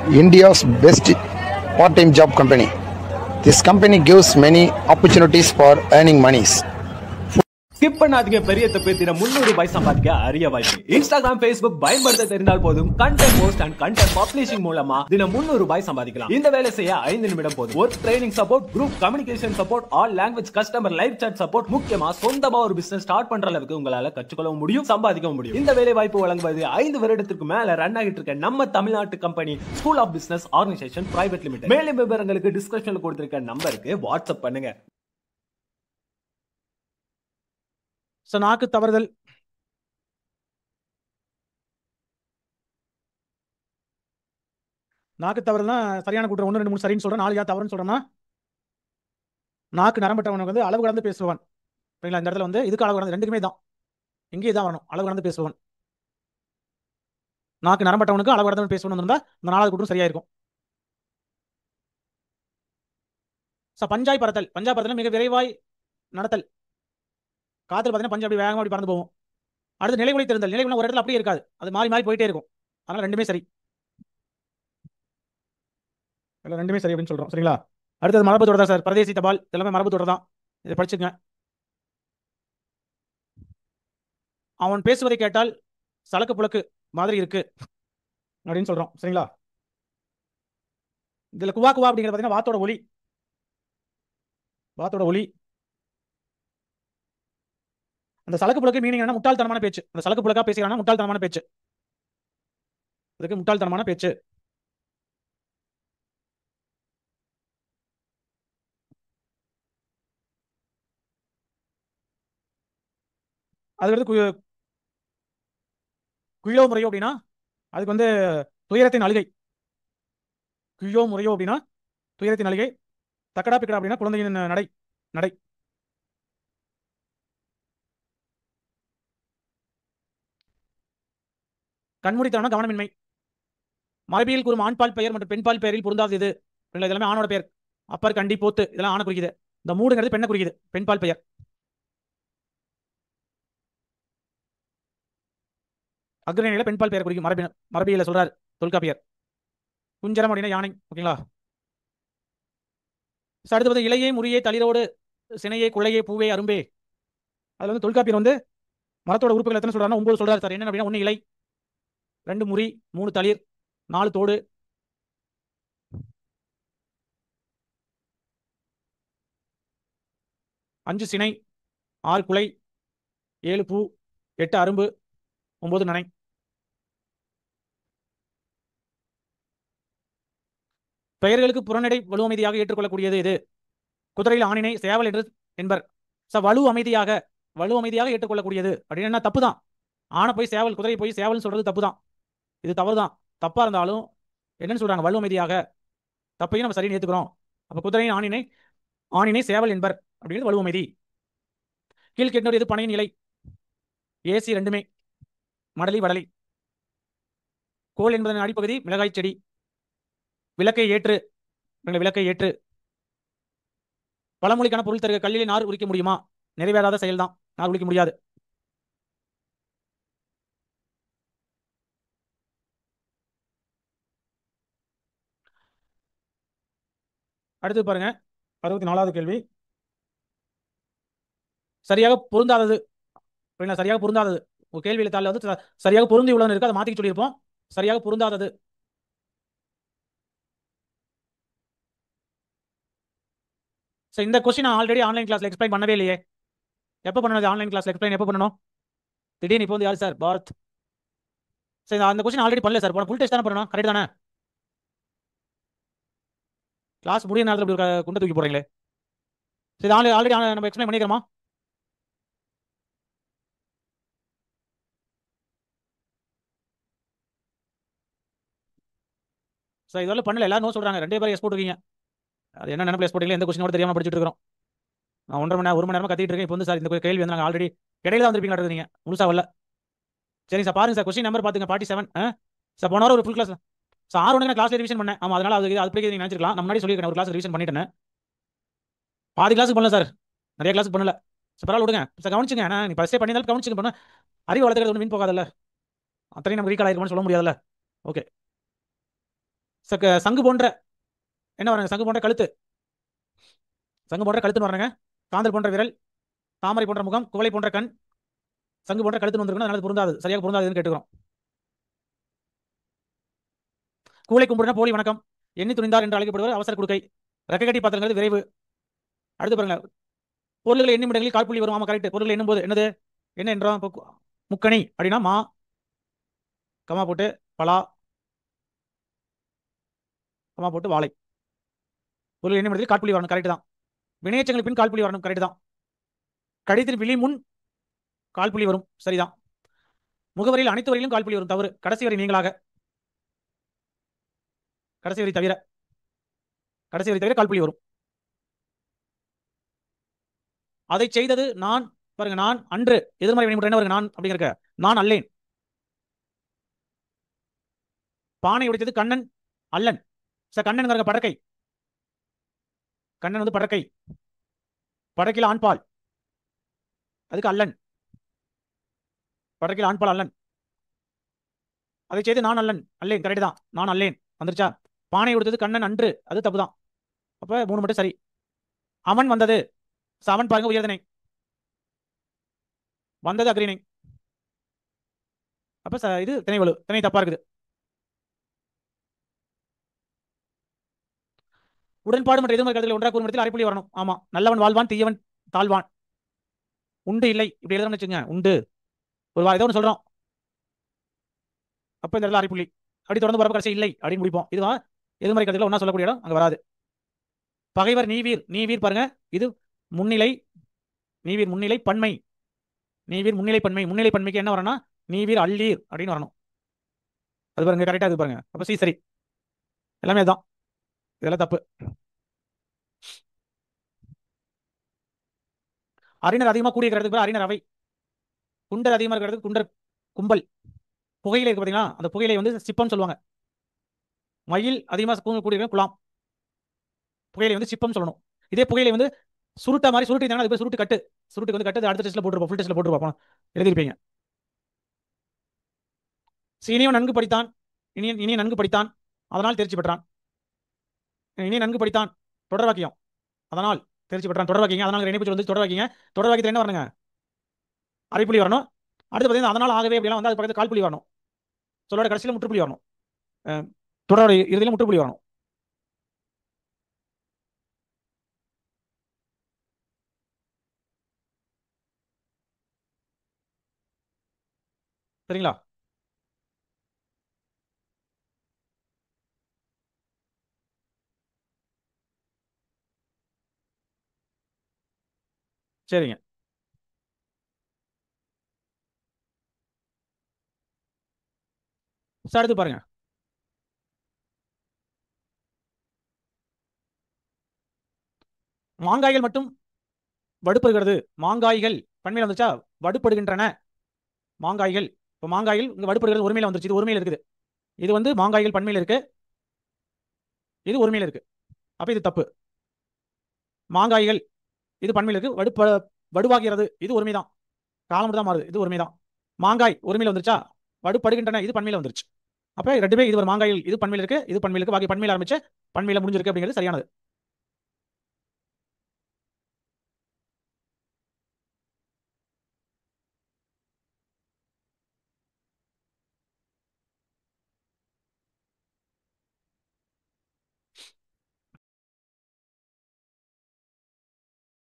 India's best part-time job company. This company gives many opportunities for earning monies. Skip பண்ணாதீங்க, பெரிய தப்பு. தினம் 300 ரூபாய் சம்பாதிக்க அரிய வாய்ப்பு. இன்ஸ்டாகிராம், Facebook பயன்படுத்த தெரிந்தால் போதும். Content post and content publishing மூலமா தினம் 300 ரூபாய் சம்பாதிக்கலாம். இந்த வேலை செய்ய 5 நிமிடம் போதும். Work training support, group communication support, all language customer live chat support, முக்கியமா சொந்தமா ஒரு பிசினஸ் ஸ்டார்ட் பண்ற அளவுக்கு உங்களால கற்றுக்கொள்ளவும் முடியும், சம்பாதிக்கவும் முடியும். இந்த வேலை வாய்ப்பு வழங்குவது 5 வருடத்திற்கு மேல ரன் ஆகிட்டு இருக்க நம்ம தமிழ்நாட்டு company school of business organisation private limited. மேலும் விவரங்களுக்கு டிஸ்கிரிப்ஷன்ல கொடுத்திருக்க நம்பருக்கு வாட்ஸ்அப் பண்ணுங்க. நாக்கு தவறுதல், நாக்கு தவறுதல்னா சரியான கூட்டம் 1 2 3 சரின்னு சொல்றேன், 4 தவறுன்னு சொல்றேன்னா நாக்கு நரம்பட்டவனுக்கு வந்து அளவு கடந்து பேசுவான். சரிங்களா? இந்த இடத்துல வந்து இதுக்கு அளவு கடந்து, ரெண்டுக்குமே தான், இங்கே தான் வரணும். அளவு கடந்து பேசுவான். நாக்கு நரம்பட்டவனுக்கு அளவு கடந்து பேசுவான் இருந்தா இந்த 4வது கூட்டம் சரியா இருக்கும். பஞ்சாய் பறத்தல், பஞ்சாய் பறத்தல் மிக விரைவாய் நடத்தல். காத்துல பார்த்தீங்கன்னா பஞ்சு அப்படி வேகமாக அப்படி பறந்து போகும். அடுத்து நிலைகுலை தெரிந்தல், நிலைகுலை ஒரு இடத்துல அப்படியே இருக்காது, அது மாறி மாறி போயிட்டே இருக்கும். அதனால ரெண்டுமே சரி, ரெண்டுமே சரி அப்படின்னு சொல்றோம். சரிங்களா? அடுத்தது மரபு தொடர்தா சார், பரதேசி தபால், எல்லாமே மரபு தொடர்தான். இதை படிச்சுங்க. அவன் பேசுவதை கேட்டால் சலக்கு புழக்கு மாதிரி இருக்கு அப்படின்னு சொல்றோம். சரிங்களா? இதுல குவா குவா அப்படிங்கிறது பார்த்தீங்கன்னா வாத்தோட ஒலி, வாத்தோட ஒலி. அந்த சலக்கு புழக்கு மீனிங் என்ன? முட்டாள்தனமான பேச்சு. அந்த சலக்கு புழக்கா பேசுகிறானா முட்டாள்தனமான பேச்சு, அதுக்கு முட்டாள்தனமான பேச்சு. அதுக்கடுத்து குயிலோ முறையோ அப்படின்னா அதுக்கு வந்து துயரத்தின் அழுகை. குயிலோ முறையோ அப்படின்னா துயரத்தின் அழுகை. தக்கடா பிக்கடா அப்படின்னா குழந்தையின் நடை, நடை. கண்மூடித்தனம் கவனமின்மை. மரபியல் கூறும் ஆண்பால் பெயர் மற்றும் பெண்பால் பெயரில் பொருந்தாது இது. இதெல்லாமே ஆணோட பெயர். அப்பர், கண்டி, போத்து இதெல்லாம் ஆணை குறிக்குது. இந்த மூடுங்கிறது பெண்ணை குறிக்குது, பெண்பால் பெயர். அக்ரணியில பெண்பால் பெயர் குறிக்கும் மரபியல சொல்றாரு தொல்காப்பியர். குஞ்சரம் அப்படின்னா யானை. ஓகேங்களா? அடுத்து இலையே முறியே தளிரோடு சினையே குழையே பூவே அரும்பே. அதுல வந்து தொல்காப்பியர் வந்து மரத்தோட உறுப்புகள் எத்தனை சொல்றாருன்னா 9 சொல்றாரு சார். என்ன அப்படின்னா 1 இலை, 2 முறி, 3 தளிர், 4 தோடு, 5 சினை, 6 குலை, 7 பூ, 8 அரும்பு, 9 நனை. பெயர்களுக்கு புறநடை வலு அமைதியாக ஏற்றுக்கொள்ளக்கூடியது இது. குதிரையில் ஆணினை சேவல் என்று என்பர். வலு அமைதியாக, வலு அமைதியாக ஏற்றுக்கொள்ளக்கூடியது அப்படின்னு தப்பு தான். ஆனை போய் சேவல், குதிரை போய் சேவல்னு சொல்றது தப்பு தான். இது தவறு தான். தப்பா இருந்தாலும் என்னன்னு சொல்றாங்க? வலு அமைதியாக. தப்பையும் நம்ம சரின்னு ஏத்துக்கிறோம். அப்ப குதிரையின் ஆணினை, ஆணினை சேவல் என்பர் அப்படிங்கிறது வலு அமைதி. கீழ்கெட்டோர் எது பனையின் இலை, ஏசி ரெண்டுமே, மடலி வடலி. கோல் என்பதன் அடிப்பகுதி மிளகாய் செடி. விளக்கை ஏற்று, விளக்கை ஏற்று. பழமொழிக்கான பொருள் தருக. கல்லிலே நார் உரிக்க முடியுமா? நிறைவேறாத செயல்தான், நார் உரிக்க முடியாது. அடுத்து பாருங்க 64வது கேள்வி. சரியாக பொருந்தாதது. சரியாக பொருந்தாதது. கேள்வியில தாள் வந்து சரியாக பொருந்தி உள்ளது இருக்கு, அதை மாத்திக்க சொல்லியிருப்போம். சரியாக பொருந்தாதது. இந்த கொஸ்டின் ஆல்ரெடி ஆன்லைன் கிளாஸ்ல எக்ஸ்பிளைன் பண்ணவே இல்லையே. எப்போ பண்ணது? ஆன்லைன் கிளாஸ்ல எக்ஸ்பிளைன் எப்போ பண்ணணும்? திடீர்னு இப்போ வந்து யார் சார்? பாரத். சரி, அந்த கொஸ்டின் ஆல்ரெடி பண்ணல சார். ஃபுல் டெஸ்ட் தானே பண்ணணும், கரெக்ட் தானே? கிளாஸ் முடிய நேரத்தில் குண்டை தூக்கி போறீங்களே. சரி, ஆல்ரெடி நம்ம எக்ஸ்பிளைன் பண்ணிக்கிறோமா? சார் இதெல்லாம் பண்ணல, எல்லாரும் நோ சொல்றாங்க. 2 பேரும் எக்ஸ்போர்ட் இருக்கீங்க. அது என்ன நினைப்பு எக்ஸ்போர்ட் இல்லை, எந்த கொஸ்டின் கூட தெரியாம படிச்சுட்டு இருக்கிறோம். நான் 1.5 மணி நேரம் 1 மணி நேரமா கத்திட்டு இருக்கேன். இப்போ வந்து சார் இந்த கேள்வி வந்து நாங்கள் ஆல்ரெடி இடையில தான் வந்திருப்பீங்களா? நீங்க முழுசா வரல. சரிங்க சார், பாருங்க சார், கொஸ்டின் நம்பர் பாத்துங்க 47. சார் போன வாரம் ஒரு ஃபுல் கிளாஸ் சார் 6 ஒன்று கிளாஸ்ல ரிவிஷன் பண்ணேன். ஆமா, அதனால அது நீங்க நினைச்சிருக்கலாம். நான் முன்னாடி சொல்லியிருக்கேன் ஒரு கிளாஸ் ரிவிஷன் பண்ணிட்டேன். பாதி கிளாஸுக்கு பண்ணல சார், நிறைய கிளாஸுக்கு பண்ணல. சார் பரவாயில்ல விடுங்க சார், கவனிச்சுங்க. நீ ஃபர்ஸ்டே பண்ணியிருந்தாலும் கவனிச்சுங்க. பண்ண அறிவு வளர்த்துக்கிறது ஒன்று மீன் போகாதல்ல, அத்தனையும் நம்ம ரீகால் ஆயிருக்கும்னு சொல்ல முடியாதுல்ல. ஓகே சங்கு போன்ற என்ன வராங்க, சங்கு போன்ற கழுத்து, சங்கு போன்ற கழுத்துன்னு வராங்க. காந்தல் போன்ற விரல், தாமரை போன்ற முகம், குவளை போன்ற கண், சங்கு போன்ற கழுத்துன்னு வந்திருக்கணும். அதனால பொருந்தாது, சரியாக பொருந்தாதுன்னு கேட்டுக்கிறோம். கூளை கும்பிடுனா போலி வணக்கம், எண்ணி துணிந்தார் என்று அழைக்கப்படுவர் அவசர குடுக்கை, ரெக்கை கட்டி பாத்திரங்கிறது விரைவு. அடுத்து பாருங்க, பொருள்களை எண்ணும் இடங்களில் கால்புள்ளி வரும். ஆமா கரெக்ட். பொருள்களை எண்ணும் போது என்னது என்ன என்றோம்? முக்கணி அப்படின்னா மா, கமா போட்டு பலா, கமா போட்டு வாழை. பொருள் எண்ணும் இடத்தில் கால்புள்ளி வரணும், கரெக்ட் தான். வினையச்சங்களுக்கு பின் கால்புள்ளி வரணும், கரெக்ட் தான். கடிதத்தில் விழி முன் கால்புள்ளி வரும், சரிதான். முகவரியில் அனைத்து வரையிலும் கால்புள்ளி வரும், தவறு. கடைசி வரை நீங்களாக, கடைசி வரை தவிர, கடைசி வரை தவிர கால்புள்ளி வரும். அதை செய்தது நான், பாருங்க நான் அன்று, எதிர்மறை வினைமுறை என்ன வருங்க, நான் அப்படிங்கிற, நான் அல்லேன். பானை உடைத்தது கண்ணன் அல்லன். சார் கண்ணன் படக்கை, கண்ணன் வந்து படக்கை, படக்கையில் ஆண்பால், அதுக்கு அல்லன், படக்கையில் ஆண்பால் அல்லன். அதை செய்து நான் அல்லன், அல்லேன், கரெக்ட் தான். நான் அல்லேன் வந்துருச்சா. பானை உடைத்தது கண்ணன் அன்று, அது தப்பு தான். அப்ப 3 மட்டும் சரி. அவன் வந்தது, அவன் பாருங்க உயர்தனை, வந்தது அக்ரிணை. அப்ப இது திணைவலு, திணை தப்பா இருக்குது. உடன்பாடு மற்ற எதிர்மறை கருத்துக்களை ஒன்றாக கூறும் இடத்தில் அரைப்புள்ளி வரணும். ஆமா. நல்லவன் வாழ்வான், தீயவன் தாழ்வான். உண்டு இல்லை இப்படி எழுதணும்னு வச்சுங்க, உண்டு ஒரு ஏதோ ஒன்று சொல்றோம், அப்ப இந்த இடத்துல அரைப்புள்ளி. அப்படி தொடர்ந்து வரப்ப கடைசி இல்லை அப்படின்னு முடிப்போம். இதுவா எதிர்மறை கருத்துக்களை ஒன்னா சொல்லக்கூடிய இடம், அங்க வராது. பகைவர் நீவீர், நீவீர் பாருங்க, இது முன்னிலை, நீவீர் முன்னிலை பன்மை, நீவீர் முன்னிலை பன்மை, முன்னிலை பன்மைக்கு என்ன வரணும்னா நீவீர் அள்ளீர் அப்படின்னு வரணும். அது பாருங்க கரெக்டா இது பாருங்க. அப்ப சி சரி, எல்லாமே அதுதான், இதெல்லாம் தப்பு. அறிஞர் அதிகமாக கூடிய இருக்கிறதுக்கு அறிஞர் அவை, குண்டர் அதிகமாக இருக்கிறது குண்டர் கும்பல். புகையில இருக்கு பாத்தீங்களா, அந்த புகையிலை வந்து சிப்பம் சொல்லுவாங்க. மயில் அதிகமாக கூடிய குலாம், புகையிலை வந்து சிப்பம் சொல்லணும். இதே புகையிலை வந்து சுருட்டா மாதிரி சுருட்டி அது போய் சுருட்டு கட்டு, சுருட்டுக்கு வந்து கட்டு அடுத்த டெஸ்ட்ல போட்டுருப்போம், ஃபுல் டெஸ்ட்ல போட்டுருப்போம், எழுதிருப்பீங்க. இனியும் நன்கு படித்தான், இனிய நன்கு படித்தான் அதனால் தேர்ச்சி பெற்றான். இனிய நன்கு படித்தான் தொடர் வாக்கியம், அதனால் தேர்ச்சி பெற்றான், தொடர் வாக்கியம். அதனால் இணைப்பு சொல் வந்து தொடர் வாக்கியம். தொடர் வாக்கியத்தில் என்ன வரணுங்க, அரைப்புள்ளி வரணும். அடுத்து பார்த்தீங்கன்னா அதனால் ஆகவே அப்படிலாம் வந்து அது பக்கத்தில் கால்புள்ளி வரணும், சொல்லோட கடைசியில் முற்றுப்புள்ளி வரணும், தொடரோட இறுதியில் முற்றுப்புள்ளி வரணும். சரிங்களா. சரிங்க. சார் அடுத்து பாருங்க, மாங்காய்கள் மட்டும் வடுப்படுகிறது. மாங்காய்கள் பன்மையில வந்துச்சா, வடுப்படுகின்றன மாங்காய்கள். இப்போ மாங்காய்கள் இங்க வடுப்படுகிறது ஒருமையில வந்துருச்சு, இது ஒருமையில இருக்குது. இது வந்து மாங்காய்கள் பன்மையில இருக்கு, இது ஒருமையில இருக்கு. அப்ப இது தப்பு. மாங்காய்கள் இது பன்மையில இருக்கு, வடுவாகிறது இது ஒருமைதான், காலம் தான் மாறுது, இது ஒருமைதான். மாங்காய் ஒருமையில வந்துருச்சா, வடுப்படுகின்றன இது பன்மையில வந்துருச்சு. அப்ப ரெண்டுமே இது ஒரு மாங்காய்கள், இது பன்மையில இருக்கு, இது பன்மையில இருக்கு, பாக்கி பன்மையில ஆரம்பிச்சு பன்மையில முடிஞ்சிருக்கு அப்படிங்கிறது சரியானது.